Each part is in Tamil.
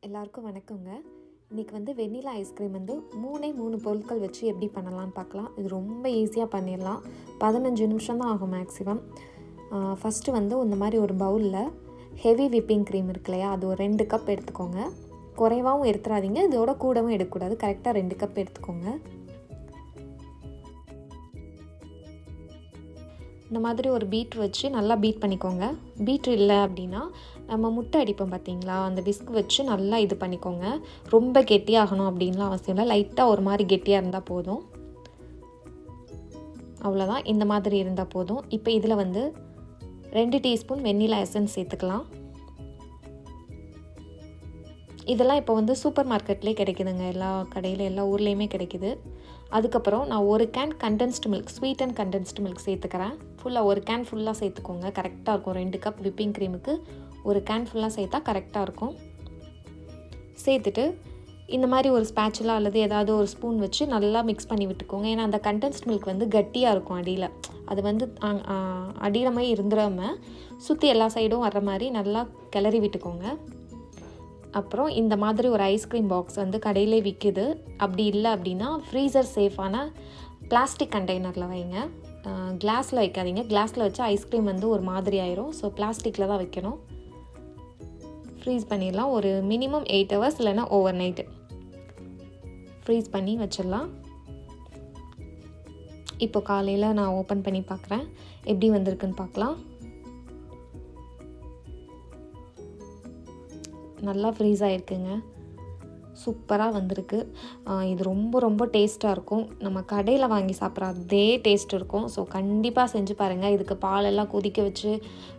எல்லாருக்கும் வணக்கங்க. இன்றைக்கி வந்து வெண்ணிலா ஐஸ்கிரீம் வந்து 3 பொருட்கள் வச்சு எப்படி பண்ணலான்னு பார்க்கலாம். இது ரொம்ப ஈஸியாக பண்ணிடலாம். 15 நிமிஷம் தான் ஆகும் மேக்ஸிமம். ஃபஸ்ட்டு வந்து இந்த மாதிரி ஒரு பவுலில் ஹெவி விப்பிங் க்ரீம் இருக்கு இல்லையா, அது ஒரு 2 கப் எடுத்துக்கோங்க. குறைவாகவும் எடுத்துடாதீங்க, இதோட கூடவும் எடுக்கக்கூடாது. கரெக்டாக 2 கப் எடுத்துக்கோங்க. இந்த மாதிரி ஒரு பீட்ரு வச்சு நல்லா பீட் பண்ணிக்கோங்க. பீட்ரு இல்லை அப்படின்னா நம்ம முட்டை அடிப்போம் பார்த்தீங்களா, அந்த விஸ்க் வச்சு நல்லா இது பண்ணிக்கோங்க. ரொம்ப கெட்டியாகணும் அப்படின்லாம் அவசியம் இல்லை. லைட்டாக ஒரு மாதிரி கெட்டியாக இருந்தால் போதும். அவ்வளோதான், இந்த மாதிரி இருந்தால் போதும். இப்போ இதில் வந்து 2 டீஸ்பூன் வெண்ணிலா எசன்ஸ் சேர்த்துக்கலாம். இதெல்லாம் இப்போ வந்து சூப்பர் மார்க்கெட்லேயே கிடைக்குதுங்க, எல்லா கடையில் எல்லா ஊர்லேயுமே கிடைக்குது. அதுக்கப்புறம் நான் ஒரு can condensed milk, sweetened condensed milk சேர்த்துக்கிறேன். ஃபுல்லாக ஒரு கேன் ஃபுல்லாக சேர்த்துக்கோங்க, கரெக்டாக இருக்கும். 2 கப் விப்பிங் க்ரீமுக்கு ஒரு கேன் ஃபுல்லாக சேர்த்தா கரெக்டாக இருக்கும். சேர்த்துட்டு இந்த மாதிரி ஒரு ஸ்பேச்சுலா அல்லது ஏதாவது ஒரு ஸ்பூன் வச்சு நல்லா மிக்ஸ் பண்ணி விட்டுக்கோங்க. ஏன்னா அந்த கண்டென்ஸ்டு மில்க் வந்து கட்டியாக இருக்கும் அடியில். அது வந்து அடியில் மாதிரி இருந்துடாமல் சுற்றி எல்லா சைடும் வர்ற மாதிரி நல்லா கிளறி விட்டுக்கோங்க. அப்புறம் இந்த மாதிரி ஒரு ஐஸ்கிரீம் பாக்ஸ் வந்து கடையிலே விற்கிது. அப்படி இல்லை அப்படின்னா ஃப்ரீசர் சேஃபான பிளாஸ்டிக் கண்டெய்னரில் வைங்க. கிளாஸில் வைக்காதீங்க. கிளாஸில் வச்சு ஐஸ்கிரீம் வந்து ஒரு மாதிரி ஆயிரும். ஸோ பிளாஸ்டிக்கில் தான் வைக்கணும். ஃப்ரீஸ் பண்ணிடலாம். ஒரு மினிமம் 8 ஹவர்ஸ் இல்லைன்னா ஓவர் நைட்டு ஃப்ரீஸ் பண்ணி வச்சிடலாம். இப்போ காலையில் நான் ஓப்பன் பண்ணி பார்க்குறேன், எப்படி வந்திருக்குன்னு பார்க்கலாம். நல்லா ஃப்ரீஸ் ஆகிருக்குங்க, சூப்பராக வந்திருக்கு. இது ரொம்ப ரொம்ப டேஸ்ட்டாக இருக்கும். நம்ம கடையில் வாங்கி சாப்பிட்ற அதே டேஸ்ட் இருக்கும். ஸோ கண்டிப்பாக செஞ்சு பாருங்கள். இதுக்கு பாலெல்லாம் கொதிக்க வச்சு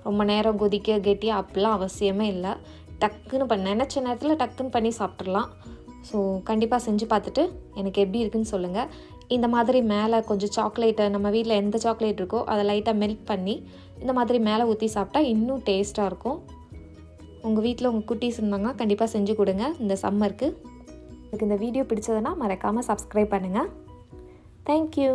ரொம்ப நேரம் கொதிக்க கெட்டியாக அப்படிலாம் அவசியமே இல்லை. டக்குன்னு நினச்ச நேரத்தில் டக்குன்னு பண்ணி சாப்பிட்றலாம். ஸோ கண்டிப்பாக செஞ்சு பார்த்துட்டு எனக்கு எப்படி இருக்குன்னு சொல்லுங்கள். இந்த மாதிரி மேலே கொஞ்சம் சாக்லேட்டை, நம்ம வீட்டில் எந்த சாக்லேட் இருக்கோ அதை லைட்டாக மெல்ட் பண்ணி இந்த மாதிரி மேலே ஊற்றி சாப்பிட்டா இன்னும் டேஸ்ட்டாக இருக்கும். உங்கள் வீட்டில் உங்கள் குட்டீஸ் இருந்தாங்கன்னா கண்டிப்பாக செஞ்சு கொடுங்க இந்த சம்மருக்கு. எனக்கு இந்த வீடியோ பிடிச்சதுன்னா மறக்காமல் சப்ஸ்கிரைப் பண்ணுங்கள். தேங்க்யூ.